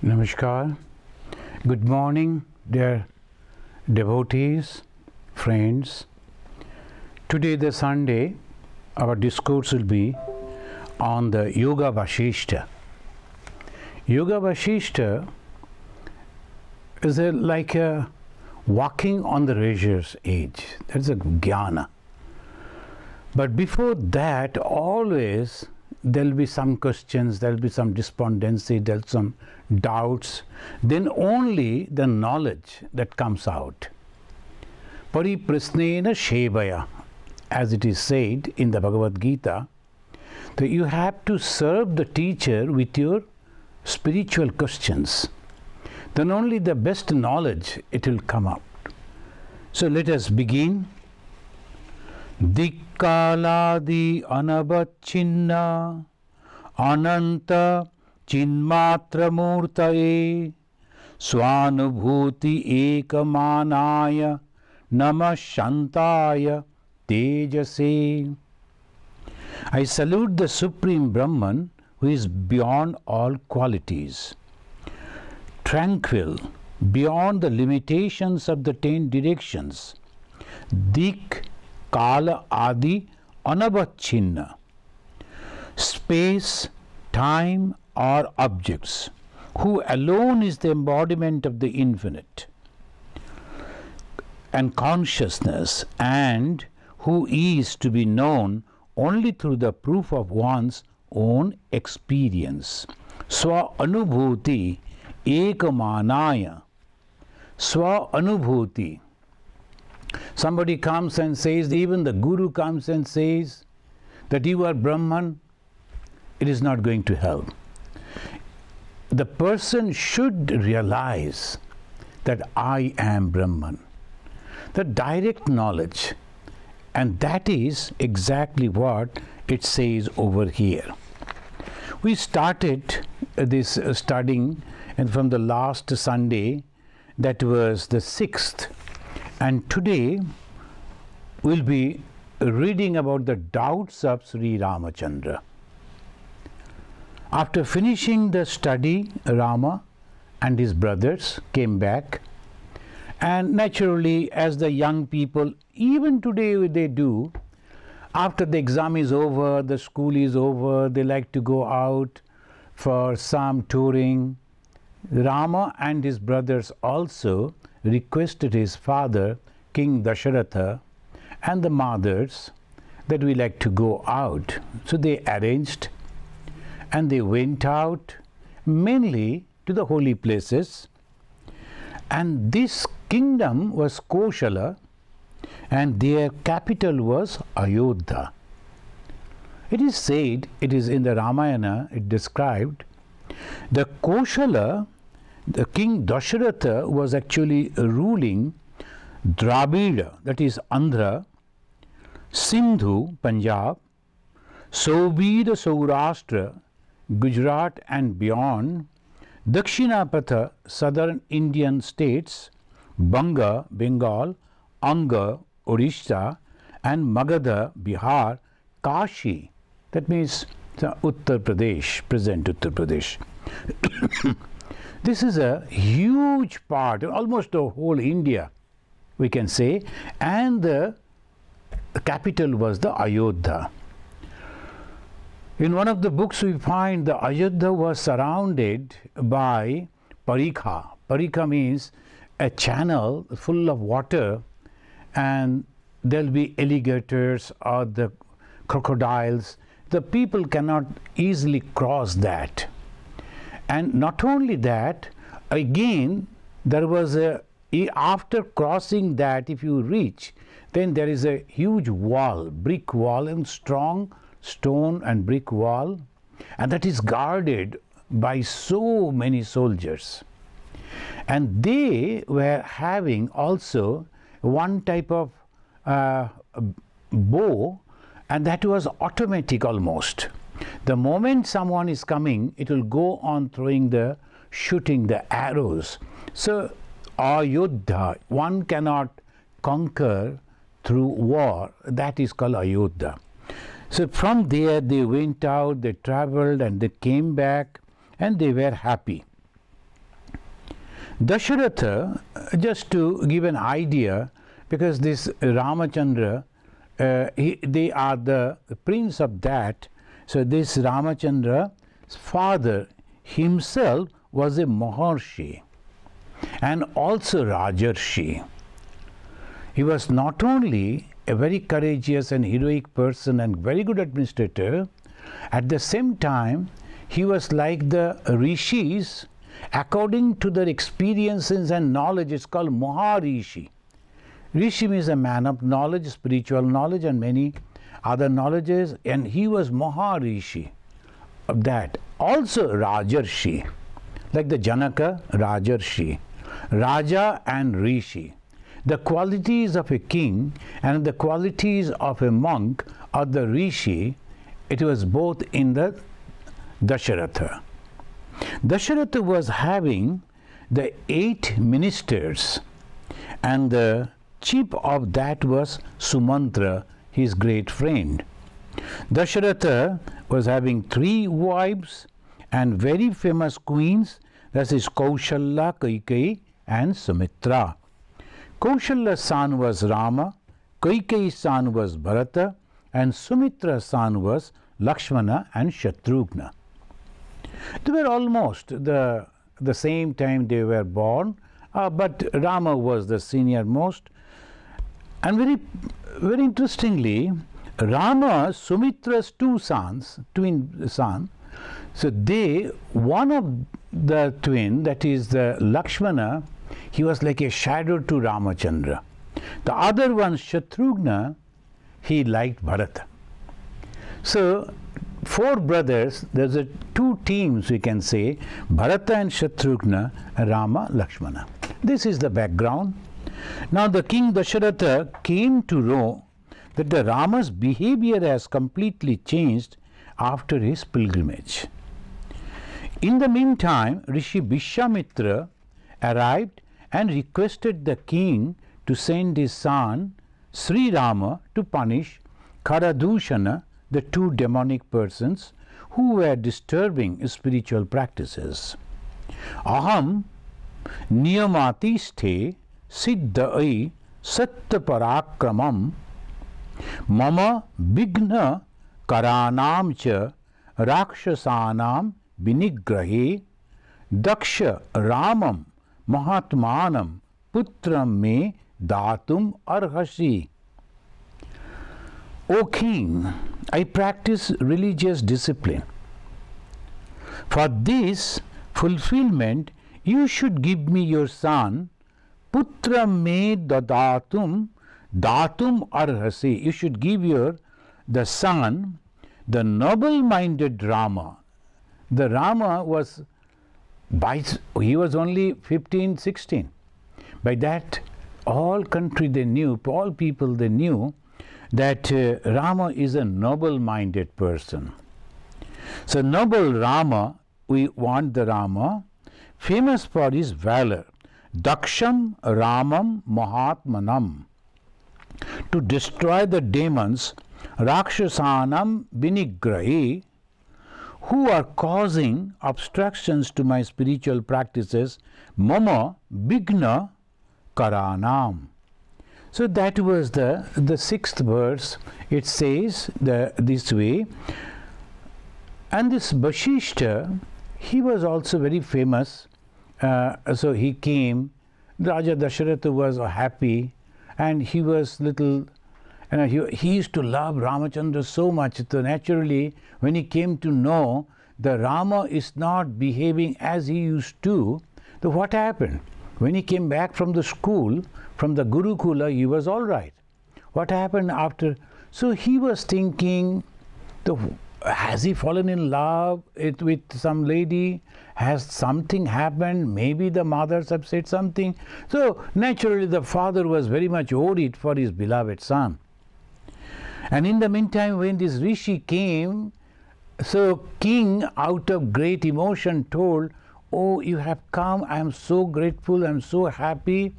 Namaskar. Good morning, dear devotees, friends. Today, the Sunday, our discourse will be on the Yoga Vasistha. Yoga Vasistha is like a walking on the razor's edge. That's a jnana. But before that, always there will be some questions, there will be some despondency, there will be some doubts. Then only the knowledge that comes out. Pariprasnena shevaya, as it is said in the Bhagavad Gita, that you have to serve the teacher with your spiritual questions. Then only the best knowledge it will come out. So let us begin. Dikkaladi anabachinna ananta chinmatra murtaye swanubhuti ekamanaya namashantaya tejase. I salute the Supreme Brahman who is beyond all qualities, tranquil, beyond the limitations of the 10 directions, Dik Kala Adi Anabachinna, space, time or objects, who alone is the embodiment of the infinite and consciousness, and who is to be known only through the proof of one's own experience. Swa Anubhuti Ekamanaya. Swa Anubhuti. Somebody comes and says, even the Guru comes and says that you are Brahman, it is not going to help. The person should realize that I am Brahman. The direct knowledge, and that is exactly what it says over here. We started this studying, and from the last Sunday, that was the 6th. And today we'll be reading about the doubts of Sri Ramachandra. After finishing the study, Rama and his brothers came back, and naturally, as the young people, even today they do, after the exam is over, the school is over, they like to go out for some touring. Rama and his brothers also requested his father, King Dasharatha, and the mothers that we like to go out. So they arranged and they went out mainly to the holy places. And this kingdom was Koshala, and their capital was Ayodhya. It is said, it is in the Ramayana, it described, the Koshala, the King Dasharatha was actually ruling Dravida, that is Andhra, Sindhu, Punjab, Sobida, Saurashtra, Gujarat and beyond, Dakshinapatha, southern Indian states, Banga, Bengal, Anga, Orissa, and Magadha, Bihar, Kashi, that means Uttar Pradesh, present Uttar Pradesh. This is a huge part, almost the whole India, we can say, and the capital was the Ayodhya. In one of the books we find the Ayodhya was surrounded by Parikha. Parikha means a channel full of water, and there will be alligators or the crocodiles. The people cannot easily cross that. And not only that, again, there was after crossing that, if you reach, then there is a huge wall, brick wall, and strong stone and brick wall, and that is guarded by so many soldiers. And they were having also one type of bow, and that was automatic almost. The moment someone is coming, it will go on shooting the arrows. So Ayodhya, one cannot conquer through war. That is called Ayodhya. So from there they went out, they traveled, and they came back, and they were happy. Dasharatha, just to give an idea, because this Ramachandra, they are the prince of that. So this Ramachandra's father himself was a Maharshi and also Rajarshi. He was not only a very courageous and heroic person and very good administrator, at the same time he was like the rishis. According to their experiences and knowledge, it's called Maharishi. Rishi means a man of knowledge, spiritual knowledge and many other knowledges, and he was Maharishi of that. Also Rajarshi, like the Janaka, Rajarshi, Raja and Rishi. The qualities of a king and the qualities of a monk or the Rishi, it was both in the Dasharatha. Dasharatha was having the 8 ministers, and the chief of that was Sumantra, his great friend. Dasharatha was having 3 wives and very famous queens, that is Kaushalya, Kaikeyi and Sumitra. Kaushalya's son was Rama, Kaikeyi's son was Bharata, and Sumitra's son was Lakshmana and Shatrugna. They were almost the same time they were born, but Rama was the senior most. And very interestingly, Rama, Sumitra's 2 sons, twin son, so one of the twin, that is the Lakshmana, he was like a shadow to Ramachandra. The other one, Shatrugna, he liked Bharata. So 4 brothers, there's 2 teams we can say, Bharata and Shatrugna, Rama, Lakshmana. This is the background. Now the king Dasharatha came to know that the Rama's behavior has completely changed after his pilgrimage. In the meantime, Rishi Vishamitra arrived and requested the king to send his son Sri Rama to punish Kharadushana, the 2 demonic persons who were disturbing spiritual practices. Aham niyamatisthe siddhai sattvaparakramam mama vigna karanam cha rakshasanam vinigrahe daksha ramam mahatmanam putram me datum arhasi. O king, I practice religious discipline. For this fulfillment, you should give me your son, putra me dadatum, datum arhasi. You should give the son, the noble-minded Rama. The Rama was, he was only 15, 16. By that, all country they knew, all people they knew, that Rama is a noble-minded person. So noble Rama, we want the Rama, famous for his valor. Daksham Ramam Mahatmanam. To destroy the demons, Rakshasanam Vinigrahi, who are causing obstructions to my spiritual practices, Mama Vigna Karanam. So that was the 6th verse. It says this way. And this Vasistha, he was also very famous. So he came. Raja Dasharatha was happy, and he was little. He used to love Ramachandra so much. So naturally, when he came to know the Rama is not behaving as he used to, so what happened? When he came back from the school, from the Gurukula, he was all right. What happened after? So he was thinking, has he fallen in love with some lady? Has something happened? Maybe the mothers have said something. So naturally the father was very much worried for his beloved son. And in the meantime, when this rishi came, so king out of great emotion told, oh, you have come, I am so grateful, I am so happy,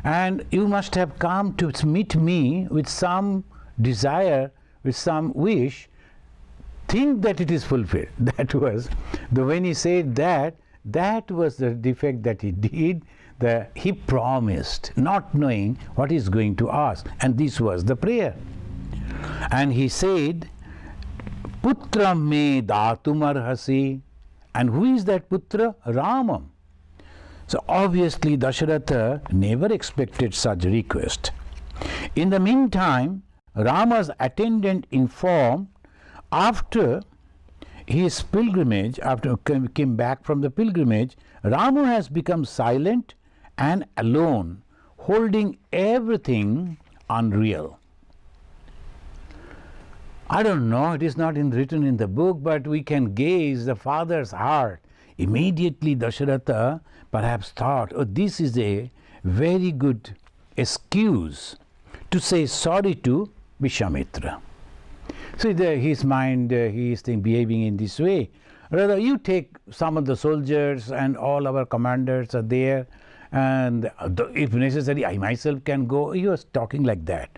and you must have come to meet me with some desire, with some wish, think that it is fulfilled. That was, when he said that, that was the defect that he did. He promised, not knowing what he's going to ask. And this was the prayer. And he said, Putra me datum arhasi. And who is that Putra? Ramam. So obviously Dasharatha never expected such a request. In the meantime, Rama's attendant informed, after his pilgrimage, after he came back from the pilgrimage, Rama has become silent and alone, holding everything unreal. I don't know, it is not written in the book, but we can gaze the father's heart. Immediately Dasharatha perhaps thought, oh, this is a very good excuse to say sorry to Vishwamitra. So his mind, he is behaving in this way. Rather, you take some of the soldiers and all our commanders are there, and if necessary, I myself can go. He was talking like that.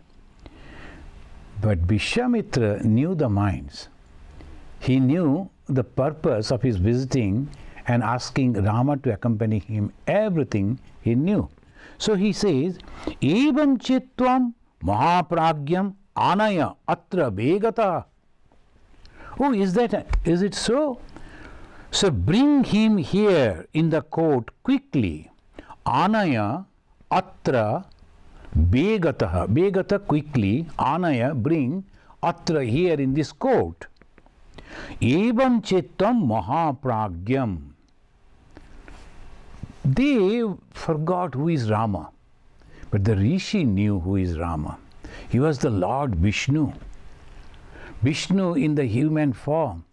But Vishwamitra knew the minds. He knew the purpose of his visiting and asking Rama to accompany him. Everything he knew. So he says, Evam chitvam mahapragyam anaya atra begata. Oh, is it so? So bring him here in the court quickly. Anaya atra begata. Begata, quickly. Anaya, bring. Atra, here in this court. Evam chittam mahapragyam. They forgot who is Rama. But the Rishi knew who is Rama. He was the Lord Vishnu. Vishnu in the human form.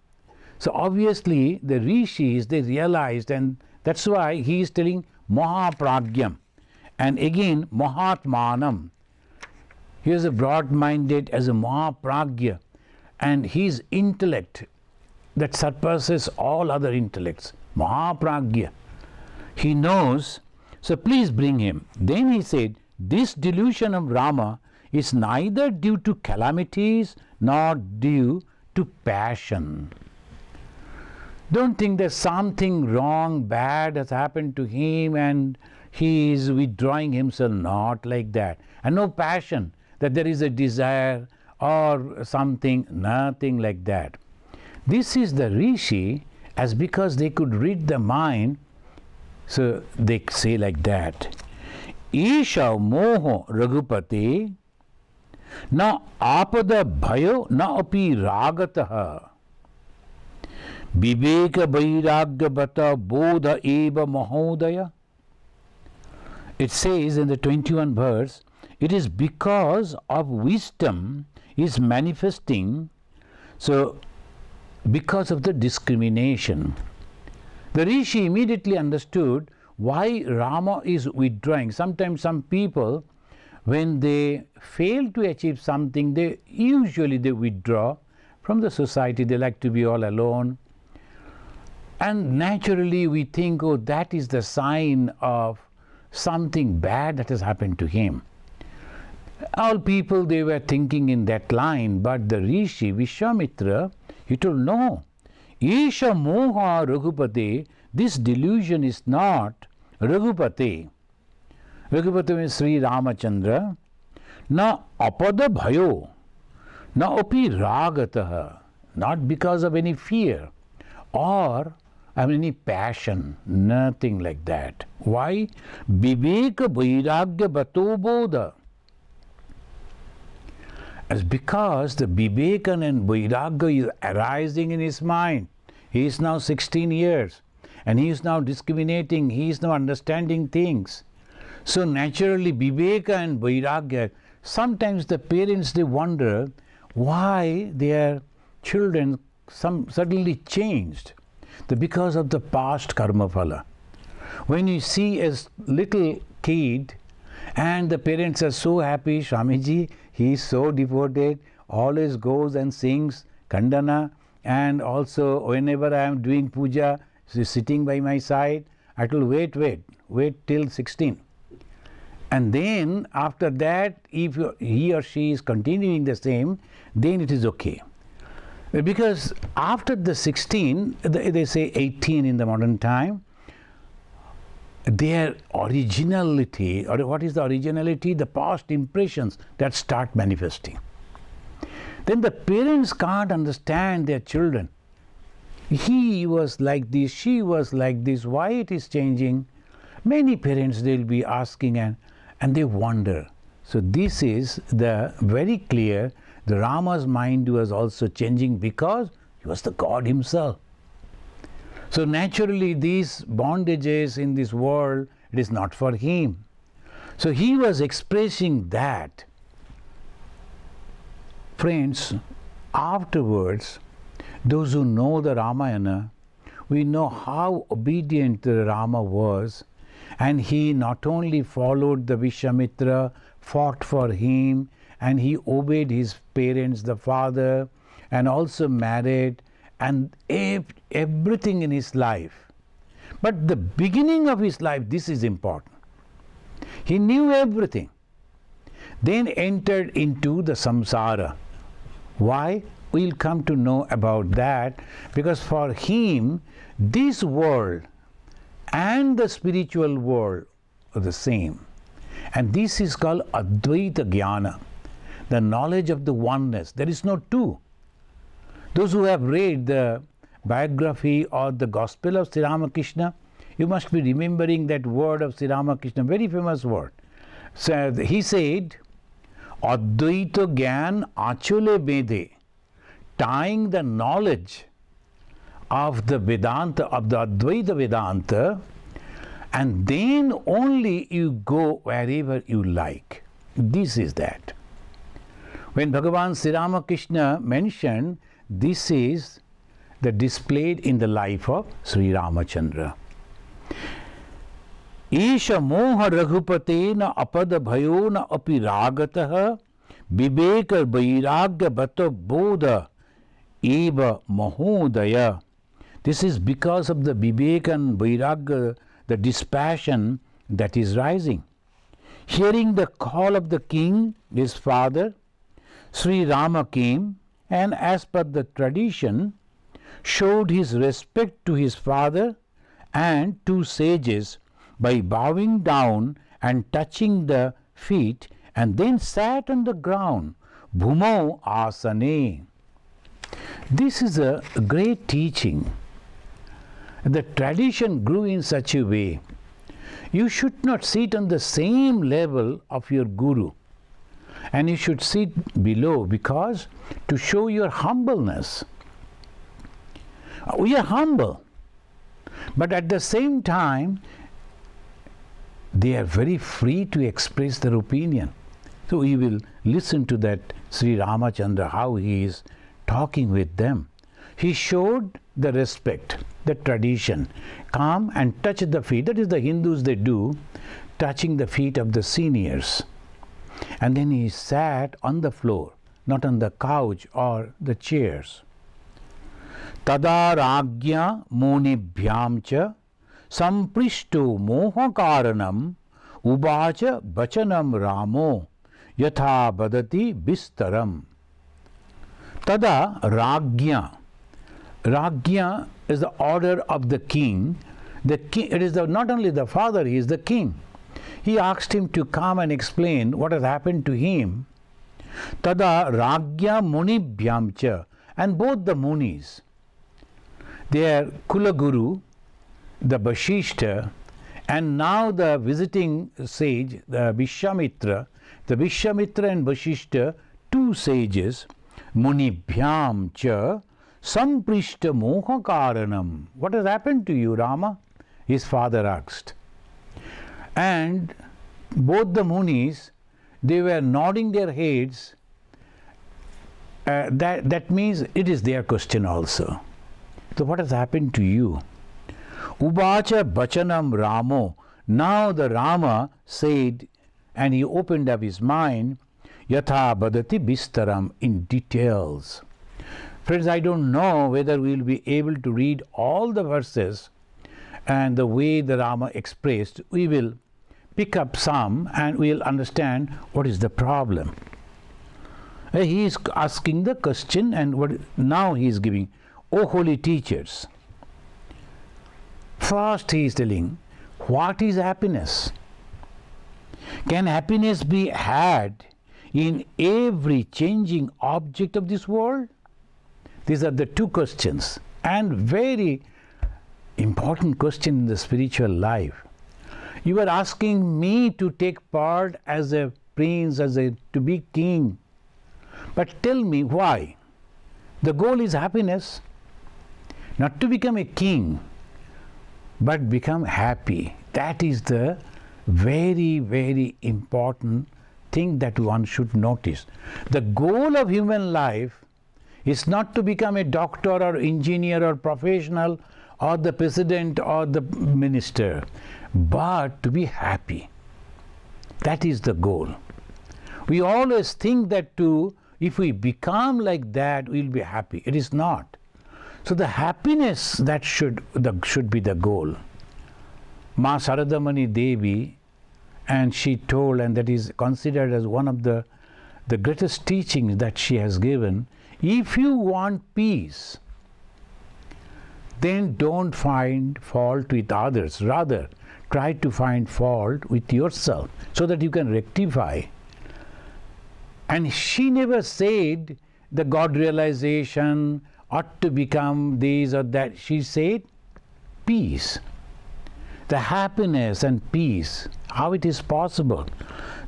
So obviously the Rishis, they realized, and that's why he is telling Mahapragyam. And again, Mahatmanam. He is a broad-minded as a Mahapragya. And his intellect that surpasses all other intellects. Mahapragya. He knows, so please bring him. Then he said, this delusion of Rama is neither due to calamities nor due to passion. Don't think there's something wrong, bad has happened to him and he is withdrawing himself. Not like that. And no passion, that there is a desire or something, nothing like that. This is the Rishi, as because they could read the mind, so they say like that. Isha moho raghupati na apada bhayo na api ragataha viveka vairagya bata bodha eva mahodaya. It says in the 21st verse, it is because of wisdom is manifesting, so because of the discrimination. The Rishi immediately understood why Rama is withdrawing. Sometimes some people, when they fail to achieve something, they withdraw from the society. They like to be all alone. And naturally we think, oh, that is the sign of something bad that has happened to him. All people, they were thinking in that line, but the Rishi, Vishwamitra, he told, no. Isha moha Raghupati, this delusion is not Raghupati. Raghupati means Sri Ramachandra. Na apada bhayo, na api ragataha, not because of any fear or any passion, nothing like that. Why? Viveka vairagya bato bodha. As because the Viveka and Vairagya is arising in his mind. He is now 16 years and he is now discriminating, he is now understanding things. So naturally Viveka and Vairagya, sometimes the parents, they wonder why their children suddenly changed. Because of the past karma phala. When you see a little kid and the parents are so happy, Swamiji, he is so devoted, always goes and sings Kandana, and also whenever I am doing puja, he is sitting by my side. I will wait till 16. And then after that, if he or she is continuing the same, then it is okay. Because after the 16, they say 18 in the modern time, their originality, or what is the originality? The past impressions that start manifesting. Then the parents can't understand their children. He was like this, she was like this, why it is changing? Many parents, they'll be asking and they wonder. So this is the very clear, the Rama's mind was also changing because he was the God himself. So naturally these bondages in this world, it is not for him. So he was expressing that. Friends, afterwards, those who know the Ramayana, we know how obedient the Rama was, and he not only followed the Vishwamitra, fought for him, and he obeyed his parents, the father, and also married, and everything in his life. But the beginning of his life, this is important. He knew everything. Then entered into the samsara. Why? We'll come to know about that, because for him, this world and the spiritual world are the same. And this is called Advaita Jnana, the knowledge of the oneness. There is no two. Those who have read the biography or the gospel of Sri Ramakrishna, you must be remembering that word of Sri Ramakrishna, very famous word. So he said, Advaita Gyan Achule Bedhe, tying the knowledge of the Vedanta, of the Advaita Vedanta, and then only you go wherever you like. This is that. When Bhagavan Sri Ramakrishna mentioned, this is the displayed in the life of Sri Ramachandra. Isha moha raghupatena apada bhayona api ragatah viveka vairagya bhato bodha eva mahodaya. This is because of the viveka and vairagya, the dispassion that is rising. Hearing the call of the king, his father, Sri Rama came, and as per the tradition, showed his respect to his father and two sages by bowing down and touching the feet, and then sat on the ground, bhumau asane. This is a great teaching. The tradition grew in such a way. You should not sit on the same level of your guru, and you should sit below, because to show your humbleness. We are humble, but at the same time, they are very free to express their opinion. So we will listen to that Sri Ramachandra, how he is talking with them. He showed the respect, the tradition. Come and touch the feet. That is the Hindus, they do, touching the feet of the seniors. And then he sat on the floor, not on the couch or the chairs. Tada ragya munibhyam cha samprishto moha karanam ubacha bachanam ramo yatha badati bistaram. Tada ragya. Ragya is the order of the king. The king, it is not only the father, he is the king. He asked him to come and explain what has happened to him. Tada ragya munibhyam cha. And both the munis, their Kulaguru, the Vasistha, and now the visiting sage, the Vishwamitra and Vasistha, two sages, munibhyam cha samprishta moha karanam. What has happened to you, Rama? His father asked. And both the munis, they were nodding their heads. That means it is their question also. So what has happened to you? Ubacha bachanam ramo. Now the Rama said, and he opened up his mind, yatha badati bistaram, in details. Friends, I don't know whether we will be able to read all the verses and the way the Rama expressed. We will pick up some and we will understand what is the problem. He is asking the question, and now he is giving, O holy teachers. First he is telling, What is happiness? Can happiness be had in every changing object of this world? These are the two questions, and very important question in the spiritual life. You are asking me to take part as a prince, to be king. But tell me why? The goal is happiness. Not to become a king, but become happy. That is the very, very important thing that one should notice. The goal of human life is not to become a doctor or engineer or professional or the president or the minister, but to be happy. That is the goal. We always think that if we become like that, we will be happy. It is not. So the happiness that should be the goal. Ma Saradamani Devi, and she told, and that is considered as one of the greatest teachings that she has given, if you want peace, then don't find fault with others. Rather, try to find fault with yourself so that you can rectify. And she never said the God realization ought to become this or that. She said peace. The happiness and peace, how it is possible.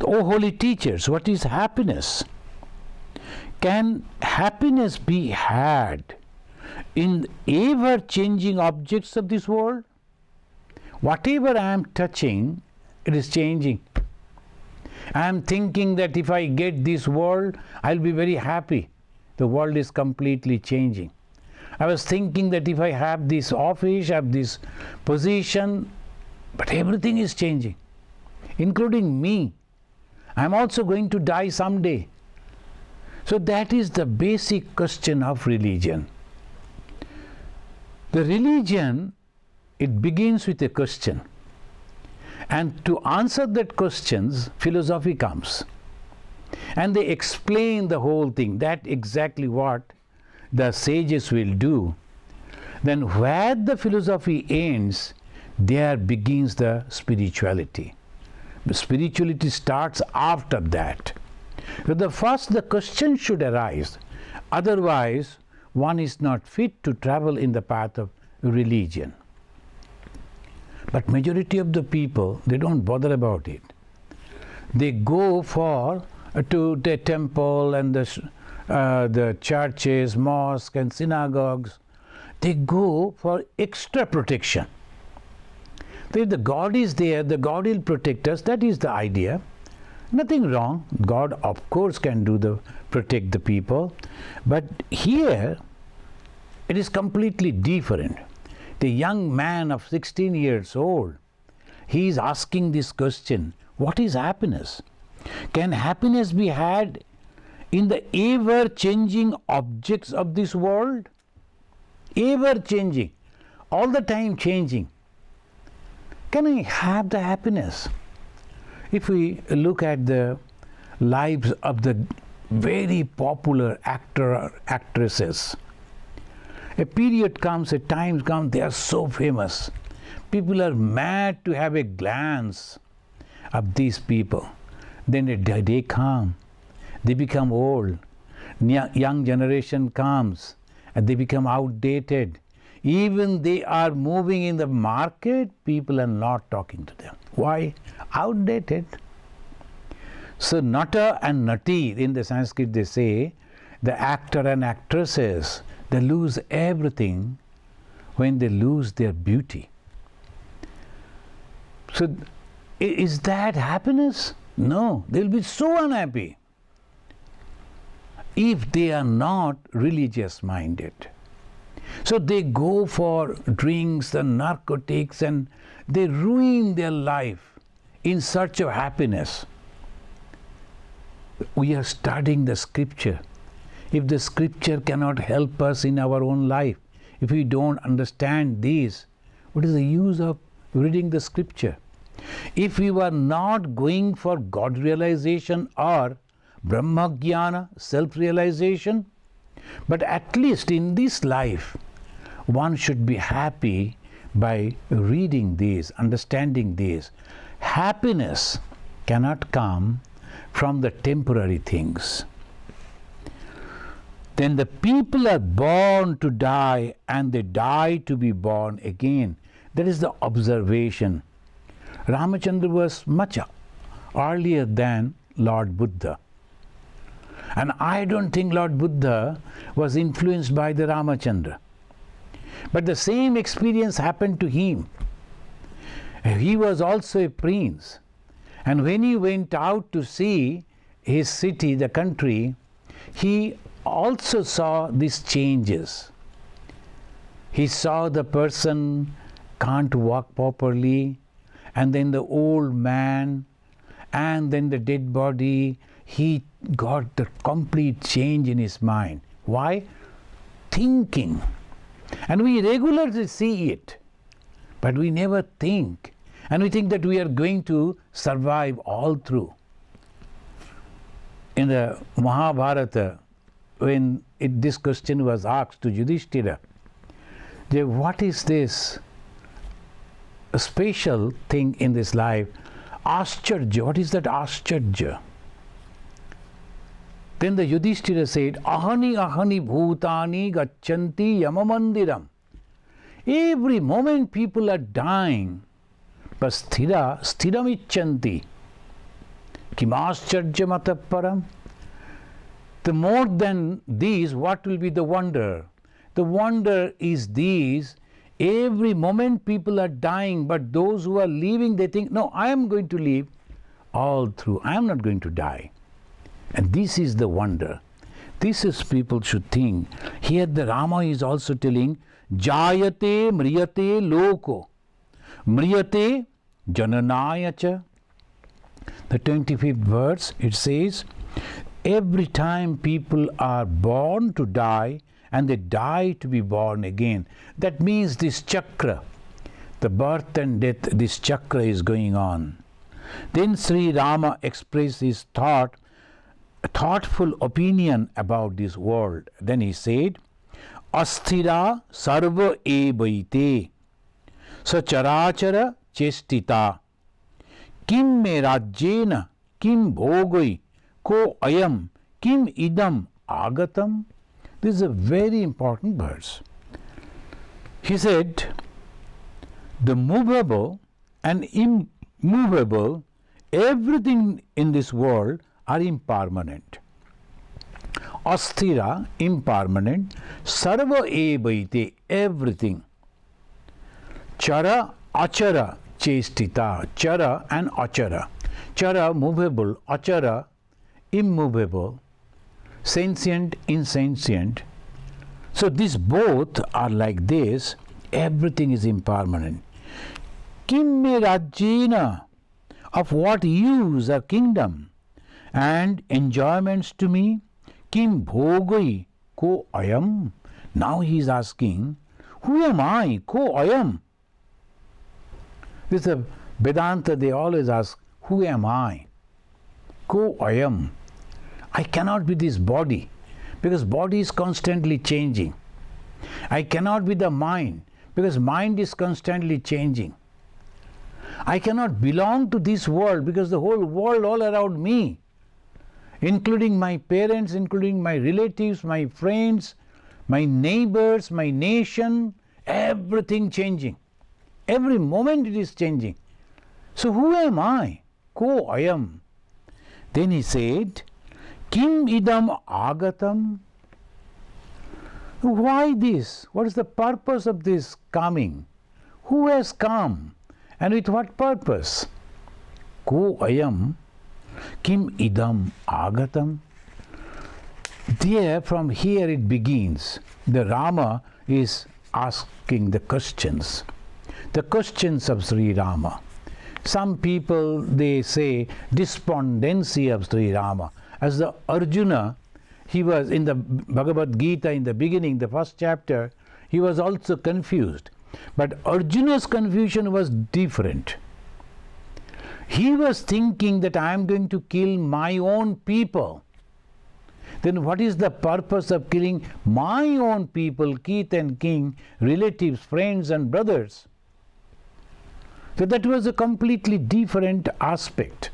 Oh holy teachers, what is happiness? Can happiness be had in ever-changing objects of this world? Whatever I am touching, it is changing. I am thinking that if I get this world, I will be very happy. The world is completely changing. I was thinking that if I have this office, have this position, but everything is changing, including me. I am also going to die someday. So that is the basic question of religion. The religion, it begins with a question. And to answer that questions, philosophy comes. And they explain the whole thing. That's exactly what the sages will do. Then where the philosophy ends, there begins the spirituality. The spirituality starts after that. So the question should arise. Otherwise, one is not fit to travel in the path of religion. But majority of the people, they don't bother about it. They go to the temple and the churches, mosques and synagogues. They go for extra protection. If the God is there, the God will protect us. That is the idea. Nothing wrong. God, of course, can protect the people. But here, it is completely different. The young man of 16 years old, he is asking this question, what is happiness? Can happiness be had in the ever-changing objects of this world? Ever-changing, all the time changing. Can I have the happiness? If we look at the lives of the very popular actresses, a period comes, a time comes, they are so famous. People are mad to have a glance of these people. Then a day comes, they become old. Young generation comes and they become outdated. Even they are moving in the market, people are not talking to them. Why? Outdated. So nata and nati, in the Sanskrit they say, the actor and actresses, they lose everything when they lose their beauty. So is that happiness? No, they will be so unhappy if they are not religious minded. So they go for drinks and narcotics and they ruin their life in search of happiness. We are studying the scripture. If the scripture cannot help us in our own life, if we don't understand this, what is the use of reading the scripture? If we were not going for God realization or Brahma Jnana, self-realization, but at least in this life, one should be happy by reading this, understanding this, happiness cannot come from the temporary things. Then the people are born to die and they die to be born again. That is the observation. Ramachandra was much earlier than Lord Buddha. And I don't think Lord Buddha was influenced by the Ramachandra. But the same experience happened to him. He was also a prince. And when he went out to see his city, the country, he also saw these changes. He saw the person can't walk properly, and then the old man, and then the dead body. He got the complete change in his mind. Why? Thinking. And we regularly see it, but we never think. And we think that we are going to survive all through. In the Mahabharata, when this question was asked to Yudhishthira, what is this special thing in this life? Ascharya, what is that Ascharya? Then the Yudhishthira said, Ahani ahani bhutani gacchanti yamamandiram. Every moment people are dying, but sthiram icchanti. Kim ascharya mataparam. The more than these, what will be the wonder? The wonder is these. Every moment people are dying, but those who are living, they think, no, I am going to live all through. I am not going to die. And this is the wonder. This is people should think. Here the Rama is also telling, Jayate mriyate loko. Mriyate jananaya cha. The 25th verse, it says, every time people are born to die, and they die to be born again. That means this chakra, the birth and death, this chakra is going on. Then Sri Rama expressed his thoughtful opinion about this world. Then he said, Asthira sarva evaite sacharachara chestita kim me rajyena kim bhogoi ko ayam kim idam agatam. This is a very important verse. He said, the movable and immovable, everything in this world are impermanent. Asthira, impermanent. Sarva evaite, everything. Chara, achara, chestita. Chara and achara. Chara, movable. Achara, immovable. Sentient, insentient. So these both are like this. Everything is impermanent. Kim me rajyena, of what use a kingdom and enjoyments to me? Kim bhogoi ko ayam. Now he is asking, who am I? Ko ayam. This is a Vedanta, they always ask, who am I? Ko ayam. I cannot be this body, because body is constantly changing. I cannot be the mind, because mind is constantly changing. I cannot belong to this world, because the whole world all around me, including my parents, including my relatives, my friends, my neighbors, my nation, everything changing. Every moment it is changing. So who am I? Ko ayam. Then he said, Kim idam agatam. Why this? What is the purpose of this coming? Who has come? And with what purpose? Ko ayam. Kim idam agatam. There, from here it begins. The Rama is asking the questions of Sri Rama. Some people, they say despondency of Sri Rama. As the Arjuna, he was in the Bhagavad Gita in the beginning, the first chapter, he was also confused. But Arjuna's confusion was different. He was thinking that I am going to kill my own people. Then what is the purpose of killing my own people, kith and king, relatives, friends and brothers? So that was a completely different aspect.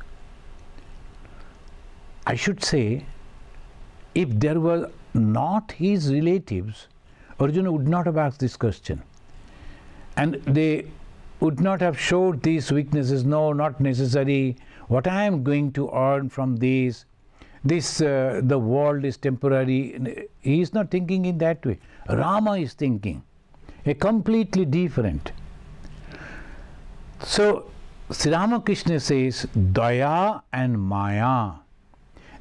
I should say, if there were not his relatives, Arjuna would not have asked this question. And they would not have showed these weaknesses. No, not necessary. What I am going to earn from this, the world is temporary. He is not thinking in that way. Rama is thinking a completely different. So Sri Ramakrishna says Daya and Maya,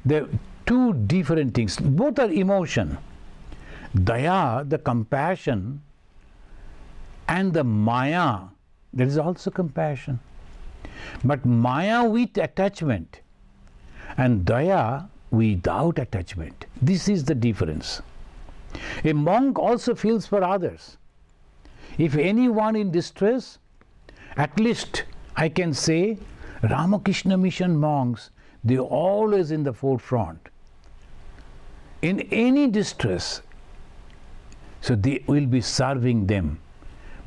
they're two different things. Both are emotion. Daya, the compassion, and the Maya, there is also compassion. But Maya with attachment and Daya without attachment. This is the difference. A monk also feels for others. If anyone in distress, at least I can say Ramakrishna mission monks, they are always in the forefront. In any distress, so they will be serving them,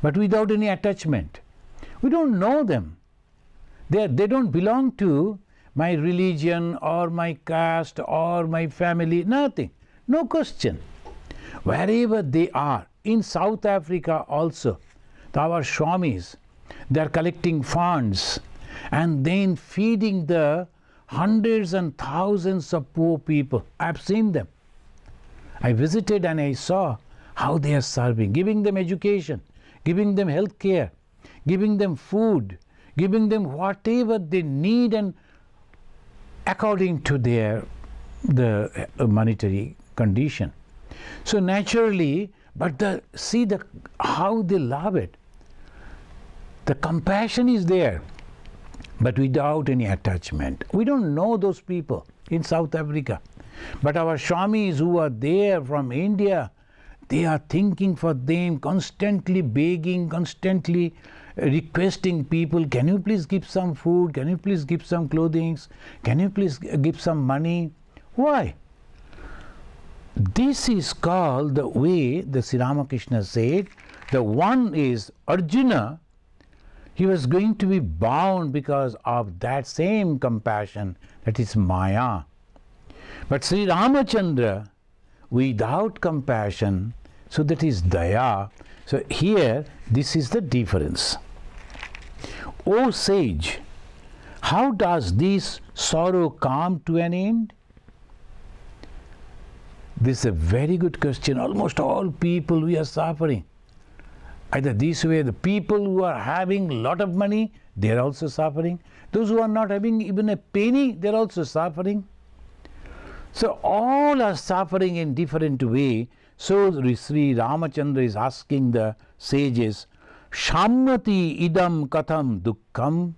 but without any attachment. We don't know them. They don't belong to my religion or my caste or my family, nothing. No question. Wherever they are, in South Africa also, our Swamis, they are collecting funds and then feeding the hundreds and thousands of poor people. I have seen them. I visited and I saw how they are serving, giving them education, giving them health care, giving them food, giving them whatever they need, and according to the monetary condition. So naturally, but see how they love it. The compassion is there, but without any attachment. We don't know those people in South Africa. But our Swamis who are there from India, they are thinking for them, constantly begging, constantly requesting people, can you please give some food, can you please give some clothing, can you please give some money? Why? This is called the way the Sri Ramakrishna said, the one is Arjuna, he was going to be bound because of that same compassion, that is Maya. But Sri Ramachandra, without compassion, so that is Daya. So here, this is the difference. O sage, how does this sorrow come to an end? This is a very good question. Almost all people, we are suffering. Either this way, the people who are having a lot of money, they are also suffering. Those who are not having even a penny, they are also suffering. So all are suffering in different way. So Sri Ramachandra is asking the sages, Shammati idam katham dukkham.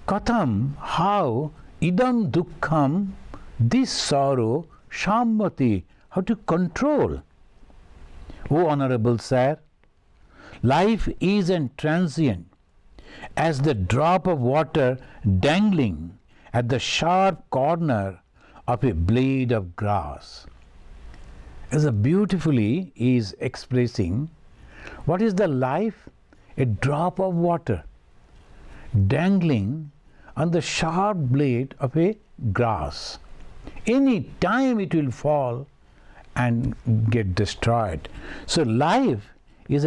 Katham, how? Idam dukkham, this sorrow, shammati, how to control. O Honorable Sir, life is transient as the drop of water dangling at the sharp corner of a blade of grass. As beautifully he is expressing, what is the life? A drop of water dangling on the sharp blade of a grass. Any time it will fall and get destroyed. So life is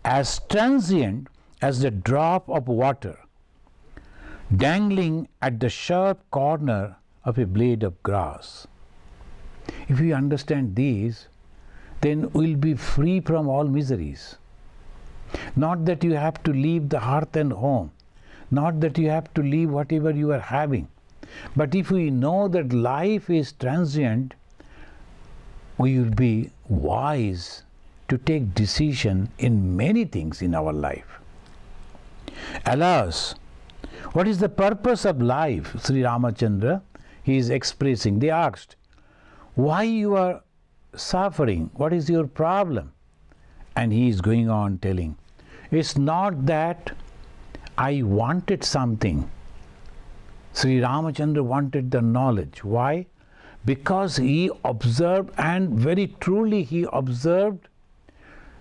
as transient as the drop of water dangling at the sharp corner of a blade of grass. If we understand these, then we'll be free from all miseries. Not that you have to leave the hearth and home, not that you have to leave whatever you are having, but if we know that life is transient, we will be wise to take decision in many things in our life. Alas, what is the purpose of life? Sri Ramachandra, he is expressing. They asked, why you are suffering? What is your problem? And he is going on telling, it's not that I wanted something. Sri Ramachandra wanted the knowledge. Why? Because he observed, and very truly he observed,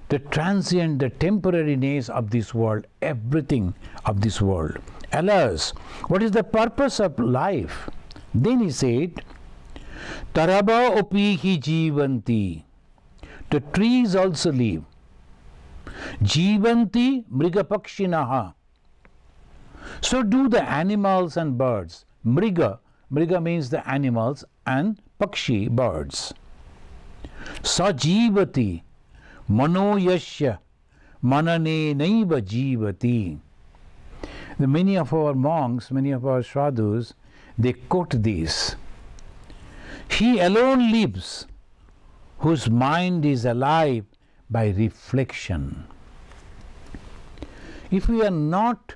the transient, the temporariness of this world, everything of this world. Alas, what is the purpose of life? Then he said, Taraba opihi jivanti. The trees also live. Jivanti mrigapakshinaha. So do the animals and birds. Mriga means the animals, and pakshi, birds. Sajivati manoyasya manane naiva jivati. The many of our monks, many of our sadhus, they quote this. He alone lives whose mind is alive by reflection. If we are not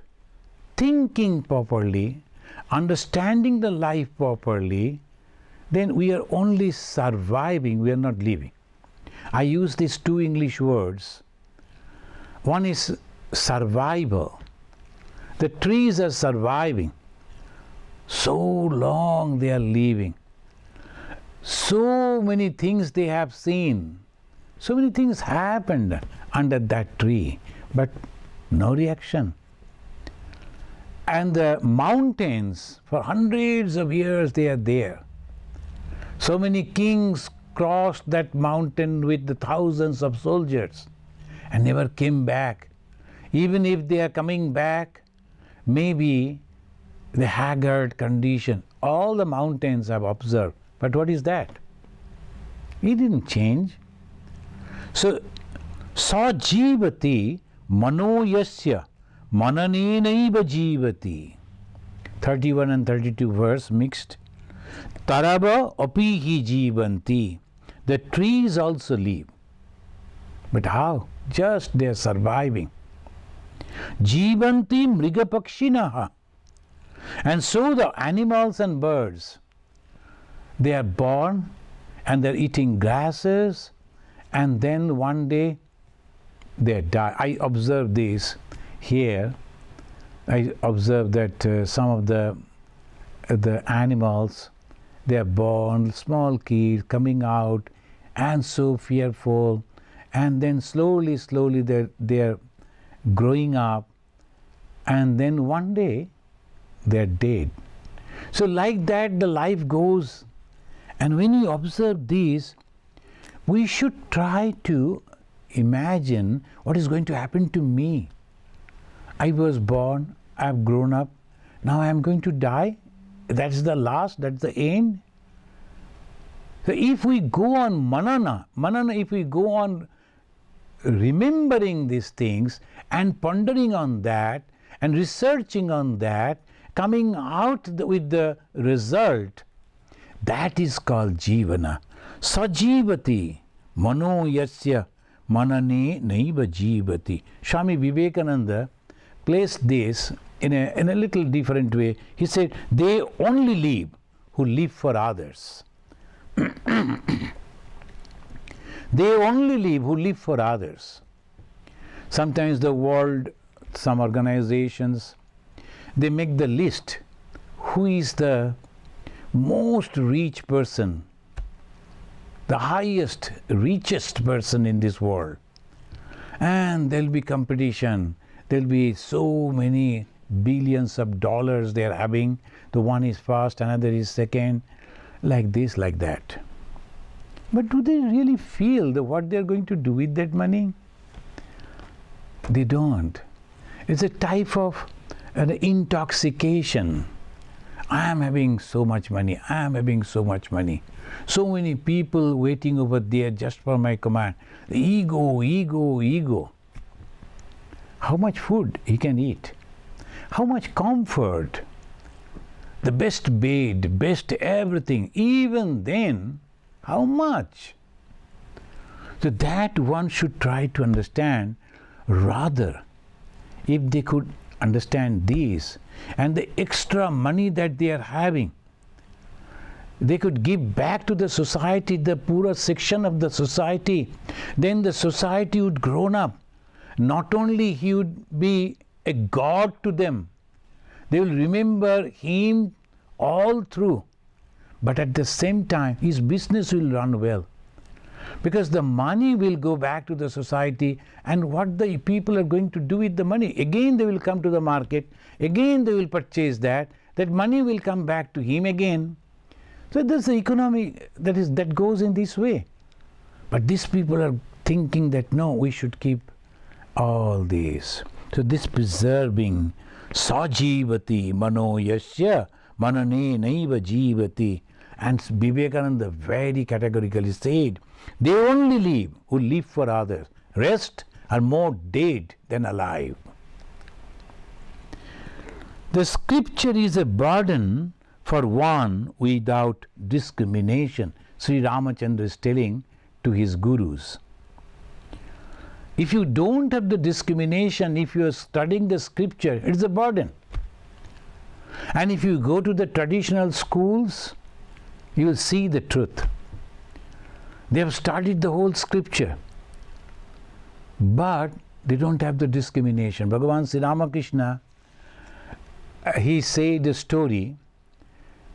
thinking properly, understanding the life properly, then we are only surviving, we are not living. I use these two English words. One is survival. The trees are surviving. So long they are living. So many things they have seen. So many things happened under that tree, but no reaction. And the mountains, for hundreds of years they are there. So many kings crossed that mountain with the thousands of soldiers and never came back. Even if they are coming back, maybe the haggard condition, all the mountains have observed. But what is that? It didn't change. So, sajivati manoyasya mananenaiva jivati. 31 and 32 verse mixed. Taraba apihi jivanti. The trees also live. But how? Just they are surviving. Jivanti mrigapakshinaha. And so the animals and birds, they are born and they are eating grasses, and then one day they die. I observe this here. I observe that some of the animals, they are born, small kids coming out, and so fearful, and then slowly they are growing up, and then one day they are dead. So like that the life goes. And when you observe this, we should try to imagine what is going to happen to me. I was born, I have grown up, now I am going to die. That's the last, that's the end. So if we go on manana, if we go on remembering these things and pondering on that and researching on that, coming out with the result, that is called jivana. Sajivati mano yasya manane naiva jivati. Swami Vivekananda placed this in a little different way. He said, they only live who live for others. They only live who live for others. Sometimes the world, some organizations, they make the list who is the most rich person, the highest, richest person in this world. And there'll be competition. There'll be so many billions of dollars they are having. The one is first, another is second, like this, like that. But do they really feel what they're going to do with that money? They don't. It's a type of an intoxication. I am having so much money. I am having so much money. So many people waiting over there just for my command. Ego, ego, ego. How much food he can eat? How much comfort? The best bed, best everything. Even then, how much? So that one should try to understand. Rather, if they could understand this, and the extra money that they are having, they could give back to the society, the poorer section of the society, then the society would grow up. Not only he would be a god to them, they will remember him all through, but at the same time his business will run well. Because the money will go back to the society, and what the people are going to do with the money? Again they will come to the market, again they will purchase that money will come back to him again. So there's the economy that goes in this way. But these people are thinking that no, we should keep all these. So this preserving, sajivati mano yasya manane naiva jivati. And Vivekananda very categorically said, they only live who live for others. Rest are more dead than alive. The scripture is a burden for one without discrimination. Sri Ramachandra is telling to his gurus. If you don't have the discrimination, if you are studying the scripture, it's a burden. And if you go to the traditional schools, you will see the truth. They have studied the whole scripture, but they don't have the discrimination. Bhagavan Sri Ramakrishna, he said a story.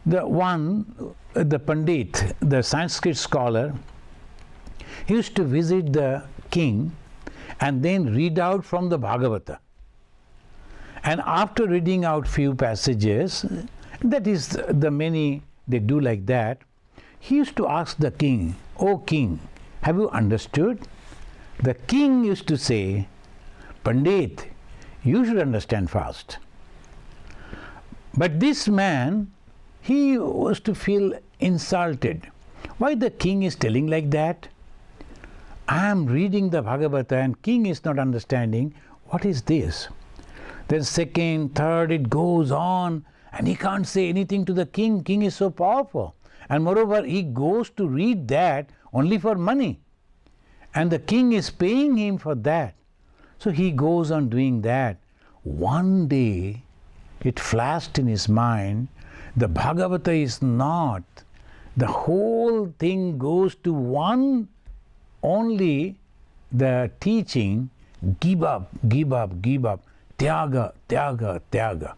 The Pandit, the Sanskrit scholar, he used to visit the king and then read out from the Bhagavata. And after reading out few passages, that is the many they do like that, he used to ask the king, "O king, have you understood?" The king used to say, "Pandit, you should understand first." But this man, he was to feel insulted. Why the king is telling like that? I am reading the Bhagavata and king is not understanding. What is this? Then second, third, it goes on, and he can't say anything to the king. King is so powerful. And moreover, he goes to read that only for money. And the king is paying him for that. So he goes on doing that. One day, it flashed in his mind, the Bhagavata is not. The whole thing goes to one, only the teaching, give up, give up, give up, tyaga, tyaga, tyaga.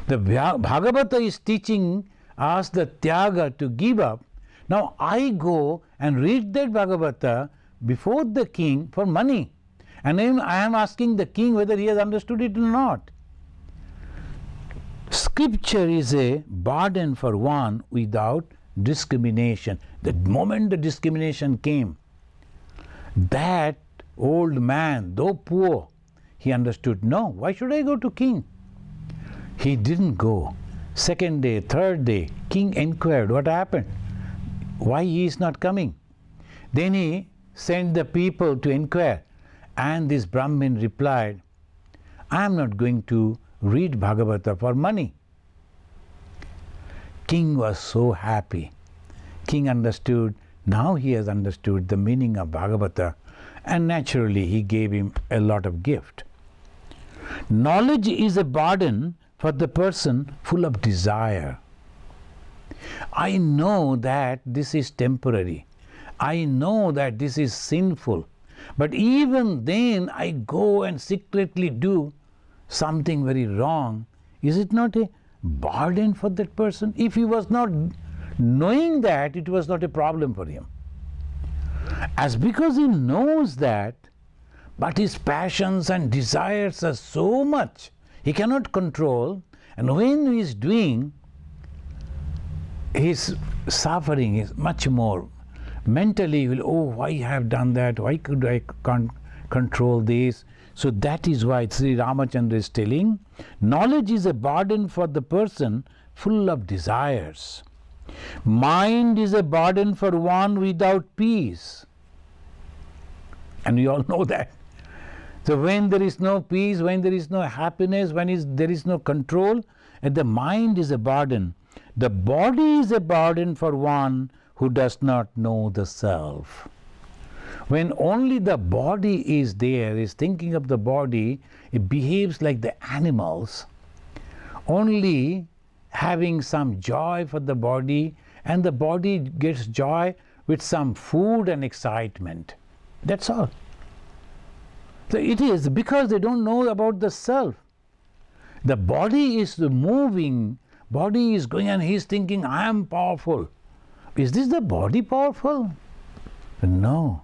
The Bhagavata is teaching us the tyaga, to give up. Now I go and read that Bhagavata before the king for money. And then I am asking the king whether he has understood it or not. Scripture is a burden for one without discrimination. The moment the discrimination came, that old man, though poor, he understood, no, why should I go to king? He didn't go. Second day, third day, king inquired what happened, why he is not coming. Then he sent the people to inquire, and this Brahmin replied, I am not going to read Bhagavata for money. King was so happy. King understood, now he has understood the meaning of Bhagavata, and naturally he gave him a lot of gift. Knowledge is a burden for the person full of desire. I know that this is temporary. I know that this is sinful. But even then I go and secretly do something very wrong. Is it not a burden for that person? If he was not knowing that, it was not a problem for him. As because he knows that, but his passions and desires are so much, he cannot control, and when he is doing, his suffering is much more. Mentally, he will, oh, why I have done that? Why could I can't control this? So that is why Sri Ramachandra is telling, knowledge is a burden for the person full of desires. Mind is a burden for one without peace. And we all know that. So when there is no peace, when there is no happiness, when there is no control, and the mind is a burden. The body is a burden for one who does not know the self. When only the body is there, is thinking of the body, it behaves like the animals, only having some joy for the body, and the body gets joy with some food and excitement. That's all. So it is because they don't know about the self. The body is moving, body is going, and he is thinking, I am powerful. Is this the body powerful? No.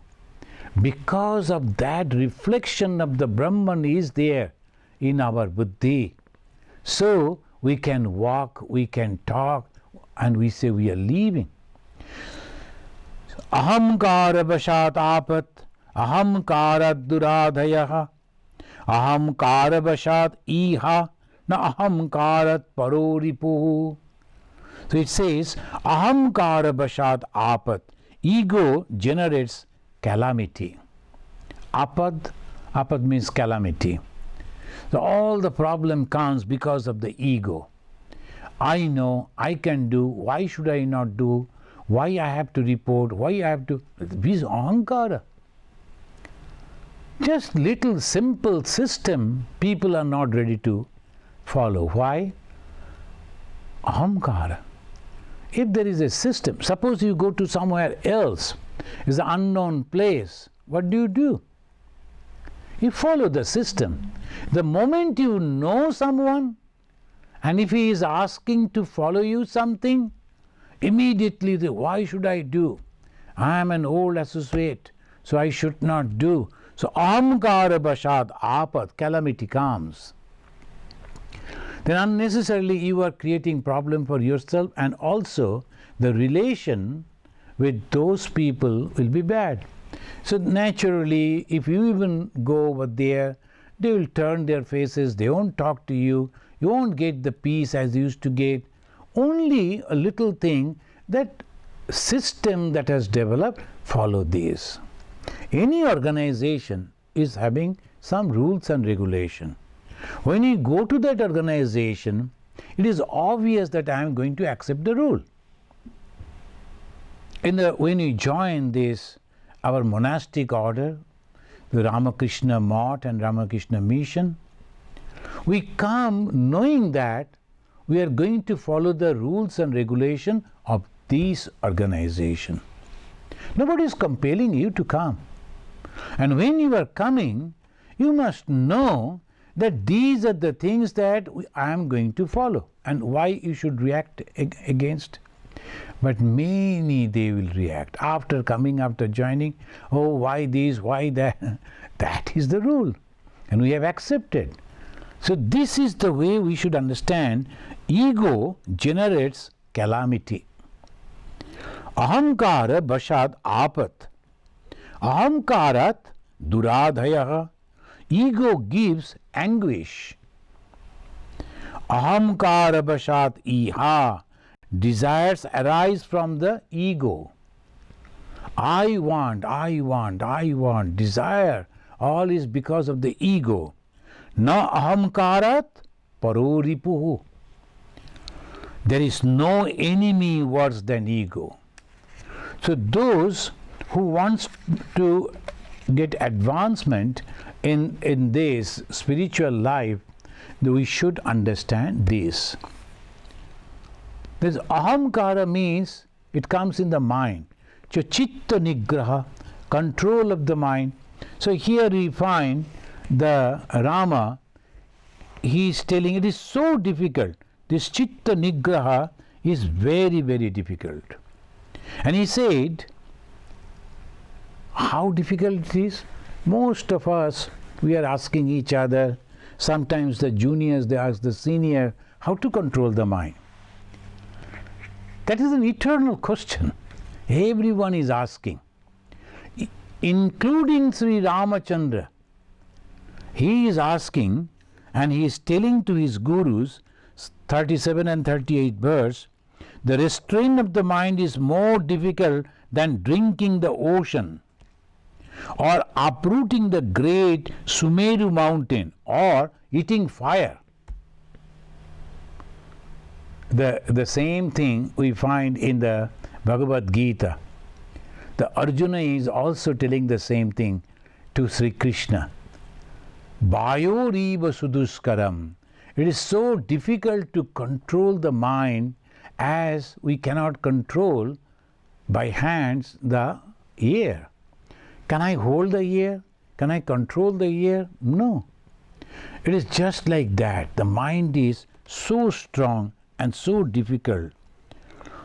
Because of that reflection of the Brahman is there in our buddhi. So we can walk, we can talk, and we say we are leaving. Ahamkara vashat apat, ahamkara duradhayah, ahamkara vashat iha, na ahamkarat paroripuhu. So it says, ahamkara vashat apat. Ego generates calamity. Apad means calamity. So all the problem comes because of the ego. I know, I can do, why should I not do? Why I have to report, why I have to... This is ahankara. Just little simple system people are not ready to follow. Why? Ahamkara. If there is a system, suppose you go to somewhere else, it's an unknown place, what do? You follow the system. The moment you know someone, and if he is asking to follow you something, immediately why should I do? I am an old associate, so I should not do. So ahamkara vashat apat, calamity comes. Then unnecessarily you are creating problem for yourself, and also the relation with those people will be bad. So naturally, if you even go over there, they will turn their faces, they won't talk to you, you won't get the peace as you used to get. Only a little thing, that system that has developed, follow this. Any organization is having some rules and regulation. When you go to that organization, it is obvious that I am going to accept the rule. When you join this, our monastic order, the Ramakrishna Mott and Ramakrishna Mission, we come knowing that we are going to follow the rules and regulation of this organization. Nobody is compelling you to come. And when you are coming, you must know that these are the things that I am going to follow, and why you should react against. But many, they will react after coming, after joining. Oh, why this, why that? That is the rule, and we have accepted. So this is the way we should understand. Ego generates calamity. Ahamkara vashat apat, ahamkarat duradhayah. Ego gives anguish. Ahamkara vashat iha. Desires arise from the ego. I want. Desire. All is because of the ego. Na ahamkarat paroripuhu. There is no enemy worse than ego. So those who wants to get advancement in this spiritual life, we should understand this. This ahamkara means it comes in the mind. So chitta nigraha, control of the mind. So here we find the Rama, he is telling it is so difficult. This chitta nigraha is very, very difficult. And he said, how difficult it is? Most of us, we are asking each other, sometimes the juniors, they ask the senior, how to control the mind. That is an eternal question. Everyone is asking, including Sri Ramachandra. He is asking, and he is telling to his gurus, 37 and 38 verse, the restraint of the mind is more difficult than drinking the ocean, or uprooting the great Sumeru mountain, or eating fire. The same thing we find in the Bhagavad Gita. The Arjuna is also telling the same thing to Sri Krishna. Bayoriva suduskaram. It is so difficult to control the mind as we cannot control by hands the air. Can I hold the air? Can I control the air? No. It is just like that. The mind is so strong and so difficult.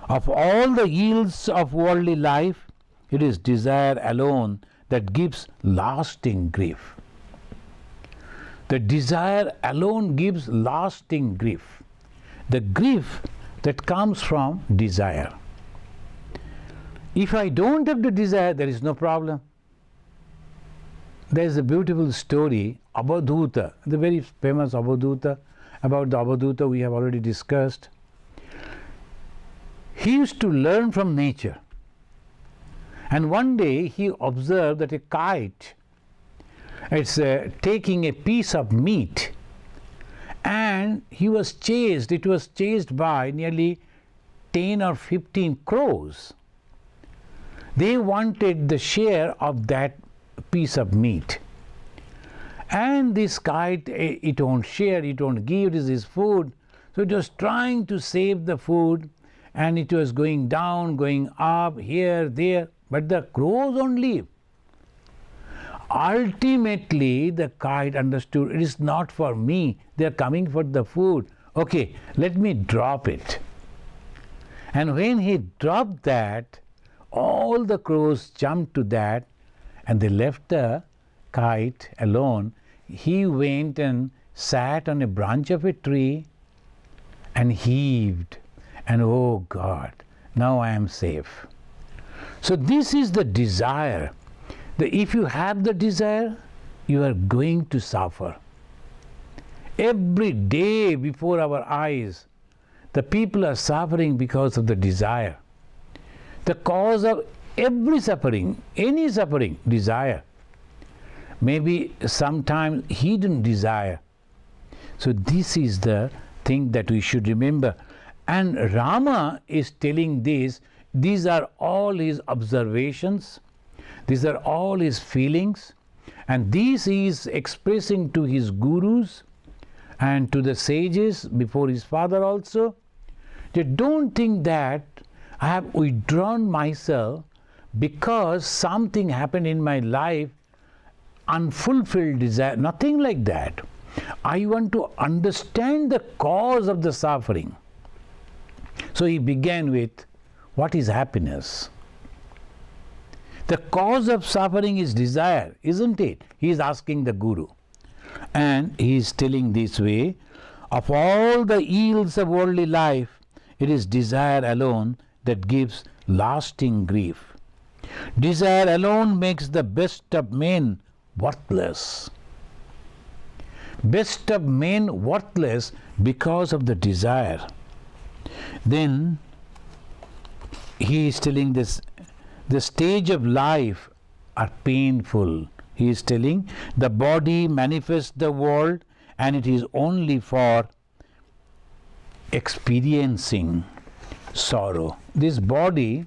Of all the ills of worldly life, it is desire alone that gives lasting grief. The desire alone gives lasting grief. The grief that comes from desire. If I don't have the desire, there is no problem. There is a beautiful story, Abadhuta, the very famous Abadhuta. About the Abadhuta we have already discussed. He used to learn from nature. And one day he observed that a kite is taking a piece of meat, and it was chased by nearly 10 or 15 crows. They wanted the share of that piece of meat. And this kite, it won't share, it won't give, it is his food. So it was trying to save the food, and it was going down, going up, here, there, but the crows won't leave. Ultimately, the kite understood, it is not for me, they are coming for the food. Okay, let me drop it. And when he dropped that, all the crows jumped to that, and they left the kite alone. He went and sat on a branch of a tree and heaved. And oh God, now I am safe. So this is the desire. If you have the desire, you are going to suffer. Every day before our eyes, the people are suffering because of the desire. The cause of every suffering, any suffering, desire. Maybe sometimes hidden desire. So this is the thing that we should remember. And Rama is telling this. These are all his observations. These are all his feelings. And this he is expressing to his gurus and to the sages before his father also. They don't think that I have withdrawn myself because something happened in my life, unfulfilled desire, nothing like that. I want to understand the cause of the suffering. So he began with, what is happiness? The cause of suffering is desire, isn't it? He is asking the Guru. And he is telling this way, of all the ills of worldly life, it is desire alone that gives lasting grief. Desire alone makes the best of men worthless. Best of men worthless because of the desire. Then he is telling this, the stage of life are painful. He is telling the body manifests the world, and it is only for experiencing sorrow. This body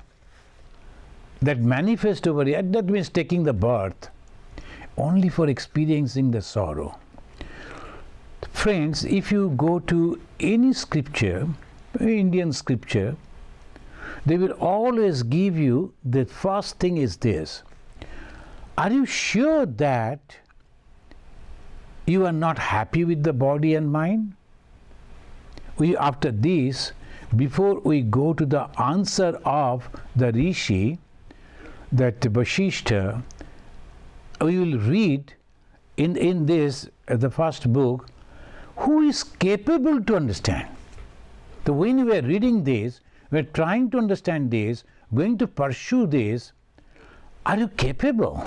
that manifests over here, that means taking the birth, only for experiencing the sorrow. Friends, if you go to any scripture, Indian scripture, they will always give you, the first thing is this: are you sure that you are not happy with the body and mind? After this, before we go to the answer of the Rishi, that Vasistha, we will read in this, the first book, who is capable to understand. So when we are reading this, we are trying to understand this, going to pursue this, are you capable?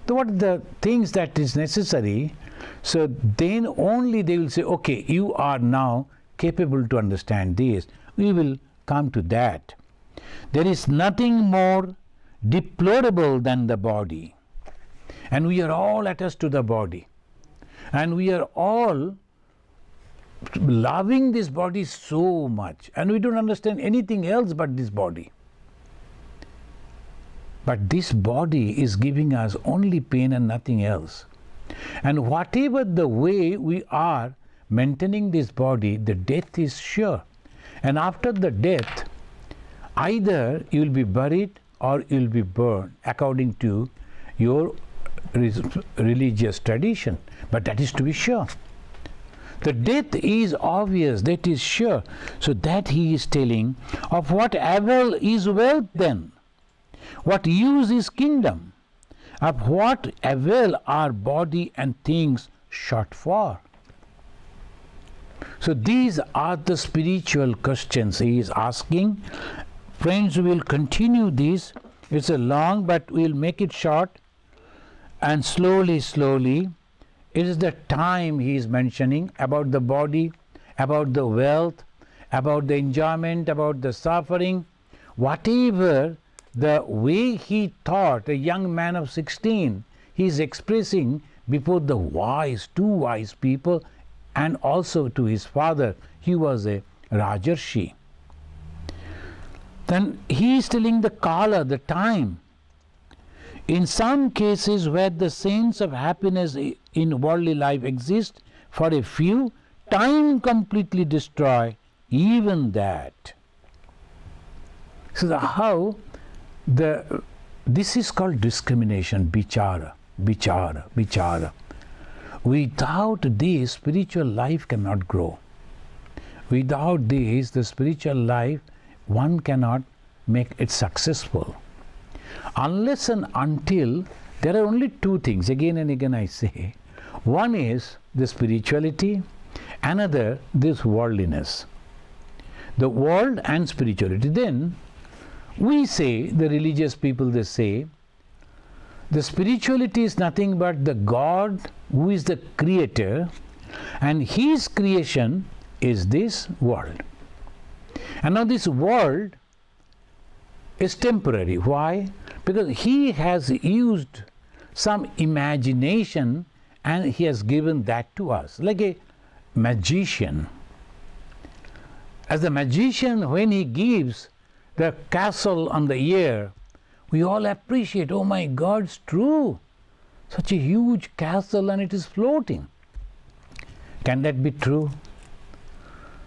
So what are the things that is necessary? So then only they will say, okay, you are now capable to understand this. We will come to that. There is nothing more deplorable than the body. And we are all attached to the body. And we are all loving this body so much. And we don't understand anything else but this body. But this body is giving us only pain and nothing else. And whatever the way we are maintaining this body, the death is sure. And after the death, either you will be buried or you will be burned according to your religious tradition. But that is to be sure. The death is obvious, that is sure. So that he is telling, of what avail is wealth then, What use is kingdom? Of what avail are body and things shot for? So these are the spiritual questions he is asking. Friends, we will continue this. It's a long, but we will make it short. And slowly, it is the time he is mentioning about the body, about the wealth, about the enjoyment, about the suffering. Whatever the way he thought, a young man of 16, he is expressing before the two wise people, and also to his father. He was a Rajarshi. Then he is telling the kala, the time. In some cases where the sense of happiness in worldly life exists for a few, time completely destroy even that. So how this is called discrimination, bichara. Without this, spiritual life cannot grow. Without this, the spiritual life, one cannot make it successful. Unless and until, there are only two things, again and again I say. One is the spirituality, another this worldliness. The world and spirituality. Then we say, the religious people, they say, the spirituality is nothing but the God who is the creator, and his creation is this world. And now this world is temporary. Why? Because he has used some imagination and he has given that to us, like a magician. As the magician, when he gives the castle on the air, we all appreciate, oh my God, it's true. Such a huge castle and it is floating. Can that be true?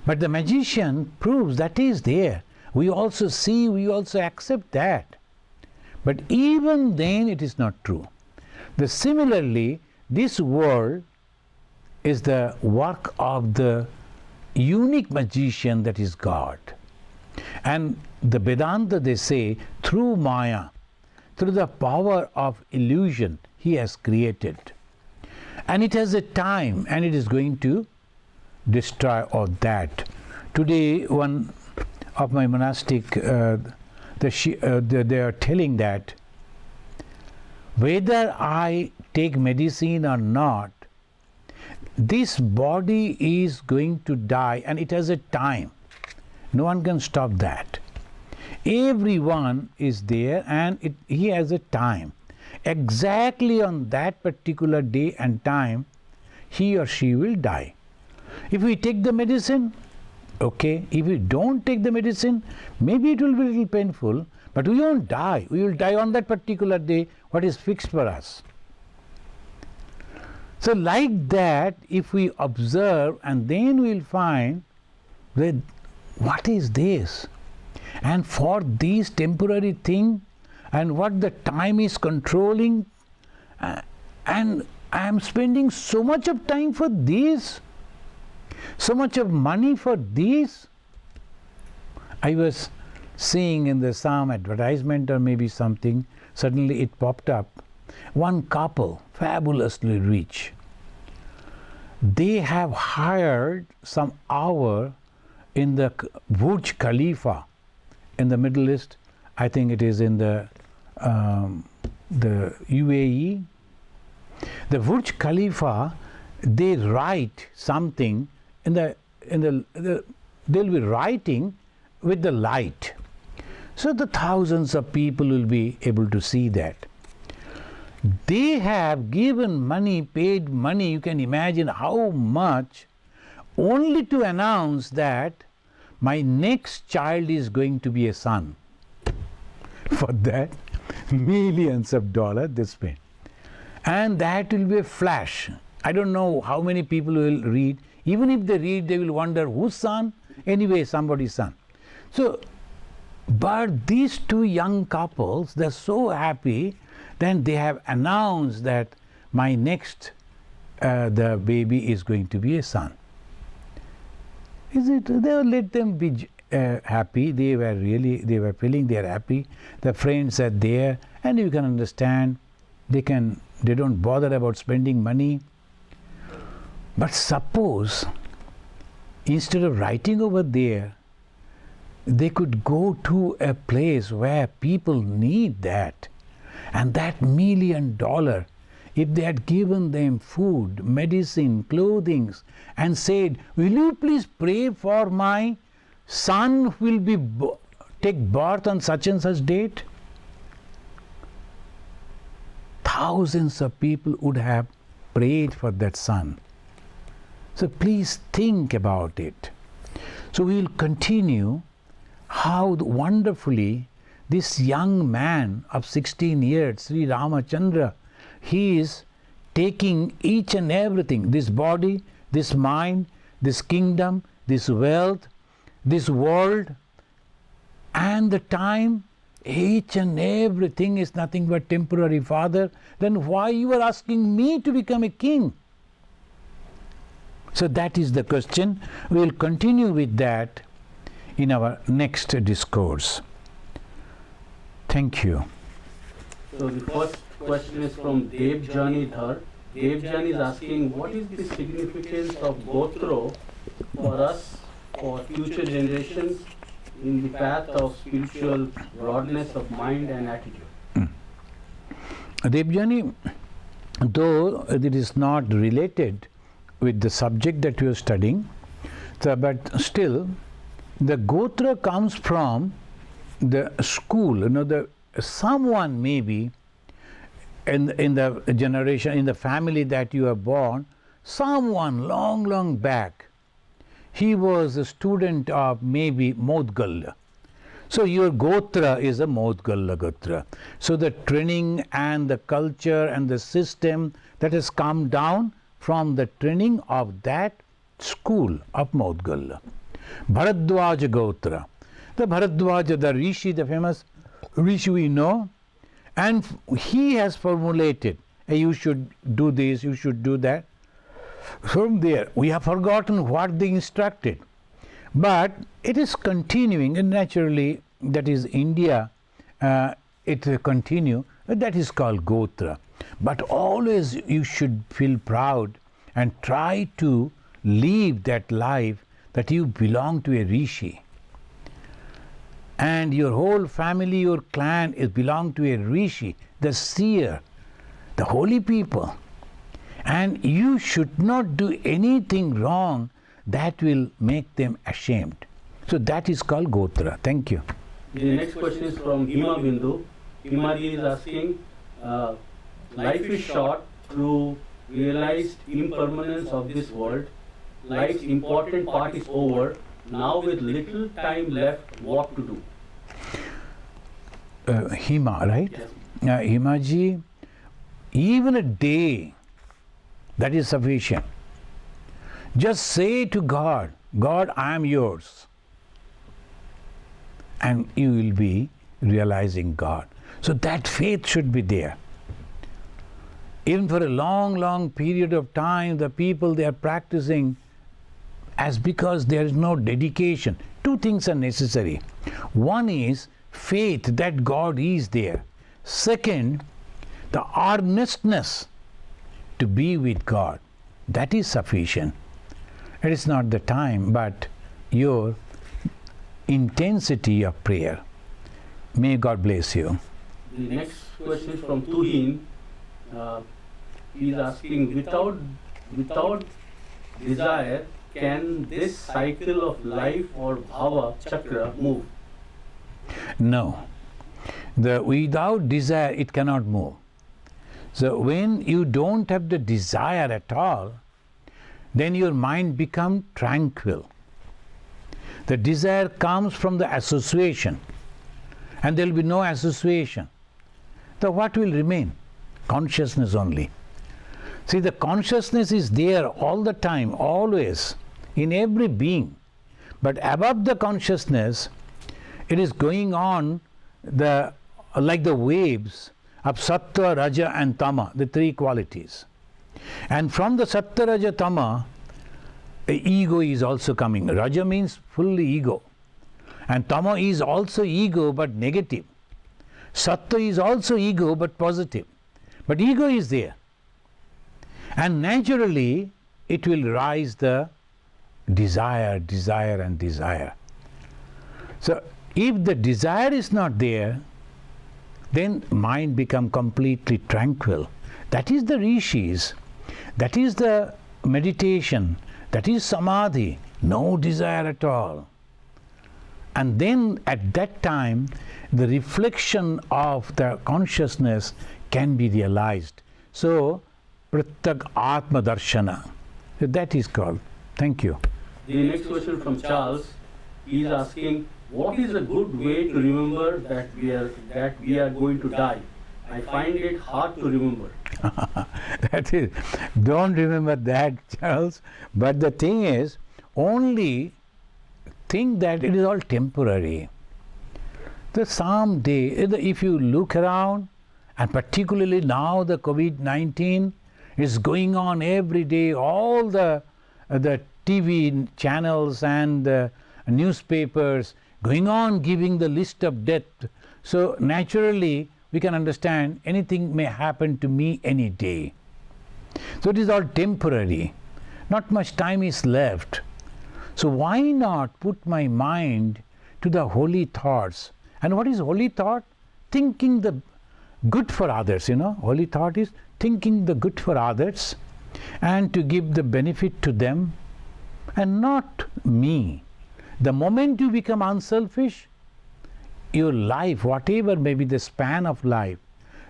But the magician proves that is there. We also see, we also accept that. But even then it is not true. Similarly, this world is the work of the unique magician that is God. And the Vedanta, they say, through Maya, through the power of illusion, he has created. And it has a time, and it is going to destroy all that. Today, one of my monastic, they are telling that whether I take medicine or not, this body is going to die, and it has a time. No one can stop that. Everyone is there, and he has a time. Exactly on that particular day and time, he or she will die. If we take the medicine, okay. If we don't take the medicine, maybe it will be a little painful, but we won't die. We will die on that particular day, what is fixed for us. So like that, if we observe, and then we will find that what is this? And for this temporary thing, and what the time is controlling, and I am spending so much of time for this, so much of money for this. I was seeing in the some advertisement or maybe something, suddenly it popped up. One couple, fabulously rich, they have hired some hour in the Burj Khalifa in the Middle East. I think it is in the UAE. The Burj Khalifa, they write something they'll be writing with the light. So the thousands of people will be able to see that. They have given money, paid money, you can imagine how much, only to announce that my next child is going to be a son. For that, millions of dollars they spend. And that will be a flash. I don't know how many people will read. Even if they read, they will wonder whose son? Anyway, somebody's son. So, but these two young couples, they're so happy. Then they have announced that my next, the baby is going to be a son. Is it? They will let them be happy. They were feeling they are happy. The friends are there, and you can understand. They don't bother about spending money. But suppose instead of writing over there, they could go to a place where people need that, and that $1 million, if they had given them food, medicine, clothing, and said, "Will you please pray for my son who will take birth on such and such date?" Thousands of people would have prayed for that son. So please think about it. So we will continue how wonderfully this young man of 16 years, Sri Ramachandra, he is taking each and everything, this body, this mind, this kingdom, this wealth, this world, and the time, each and everything is nothing but temporary, Father. Then why you are asking me to become a king? So that is the question. We will continue with that in our next discourse. Thank you. So the first question is from Devjani Dhar. Devjani is asking, what is the significance of Gotra for us, for future generations, in the path of spiritual broadness of mind and attitude? Devjani, though it is not related with the subject that we are studying, but still, the Gotra comes from the school. Someone maybe in the generation, in the family that you are born, someone long back, he was a student of maybe Modgalla. So your Gotra is a Modgalla Gotra. So the training and the culture and the system that has come down from the training of that school of Modgalla. Bharadwaja Gotra. The Bharadwaja, the Rishi, the famous Rishi we know, and he has formulated, hey, you should do this, you should do that. From there, we have forgotten what they instructed. But it is continuing, and naturally, that is India, it will continue, that is called Gotra. But always you should feel proud and try to live that life that you belong to a Rishi. And your whole family, your clan is belong to a Rishi, the seer, the holy people. And you should not do anything wrong that will make them ashamed. So that is called Gotra. Thank you. The next question is from Hima Bindu. Hima ji is asking, life is short through realized impermanence of this world. Life's important part is over. Now with little time left, what to do? Hima, right? Yes. Hima ji, even a day, that is sufficient. Just say to God, God, I am yours. And you will be realizing God. So that faith should be there. Even for a long period of time, the people, they are practicing as because there is no dedication. Two things are necessary. One is faith that God is there. Second, the earnestness to be with God. That is sufficient. It is not the time, but your intensity of prayer. May God bless you. The next question is from Tuhin. He is asking, without desire, can this cycle of life or bhava chakra move? No. Without desire, it cannot move. So when you don't have the desire at all, then your mind becomes tranquil. The desire comes from the association, and there will be no association. So what will remain? Consciousness only. See, the consciousness is there all the time, always, in every being. But above the consciousness, it is going on like the waves of Sattva, Raja and Tama, the three qualities. And from the Sattva, Raja, Tama, ego is also coming. Raja means fully ego. And tama is also ego but negative. Sattva is also ego but positive. But ego is there. And naturally it will rise the desire, desire and desire. So if the desire is not there, then mind become completely tranquil. That is the rishis, that is the meditation, that is samadhi, no desire at all. And then at that time the reflection of the consciousness can be realized. So Pratyak Atma Darshana, that is called. Thank you. The next question from Charles. He is asking, what is a good way to remember that we are going to die? I find it hard to remember. That is, don't remember that, Charles. But the thing is, only think that it is all temporary. The someday, if you look around, and particularly now the COVID-19 is going on every day, all the TV channels and the newspapers going on giving the list of death. So naturally we can understand anything may happen to me any day. So it is all temporary. Not much time is left. So why not put my mind to the holy thoughts? And what is holy thought? Thinking the good for others, Holy thought is thinking the good for others and to give the benefit to them and not me. The moment you become unselfish, your life, whatever may be the span of life,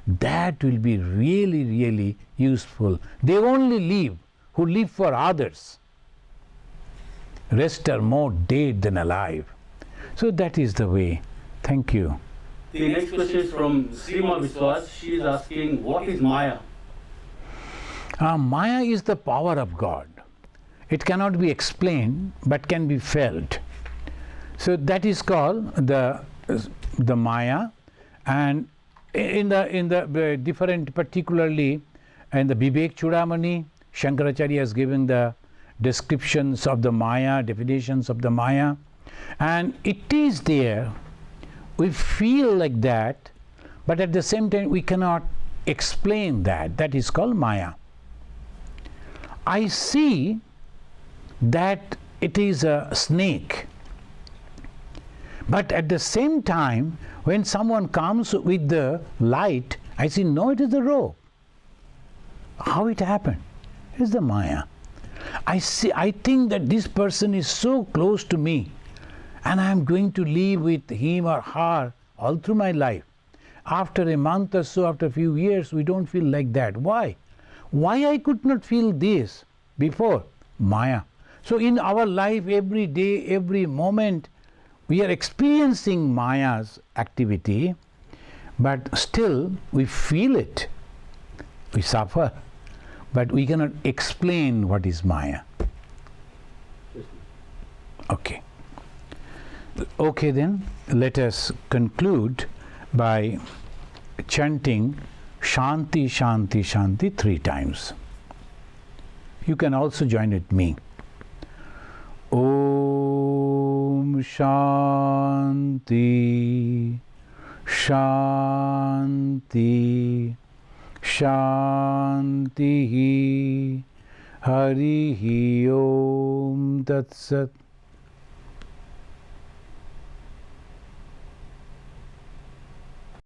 that will be really, really useful. They only live who live for others. Rest are more dead than alive. So that is the way. Thank you. The next question is from Srima Viswas. She is asking, what is Maya? Maya is the power of God. It cannot be explained but can be felt. So that is called the Maya. And in the different, particularly in the Vivek Chudamani, Shankaracharya has given the descriptions of the Maya, definitions of the Maya, and it is there. We feel like that, but at the same time we cannot explain that. That is called Maya. I see that it is a snake, but at the same time when someone comes with the light, I see, no, it is the rope. How it happened? It is the Maya. I think that this person is so close to me and I am going to live with him or her all through my life. After a month or so, after a few years, we don't feel like that. Why? Why I could not feel this before? Maya. So in our life, every day, every moment, we are experiencing Maya's activity, but still we feel it. We suffer, but we cannot explain what is Maya. Okay. Okay, then let us conclude by chanting Shanti, Shanti, Shanti 3 times. You can also join with me. Om Shanti, Shanti, Shanti, Harihi Om Tat Sat.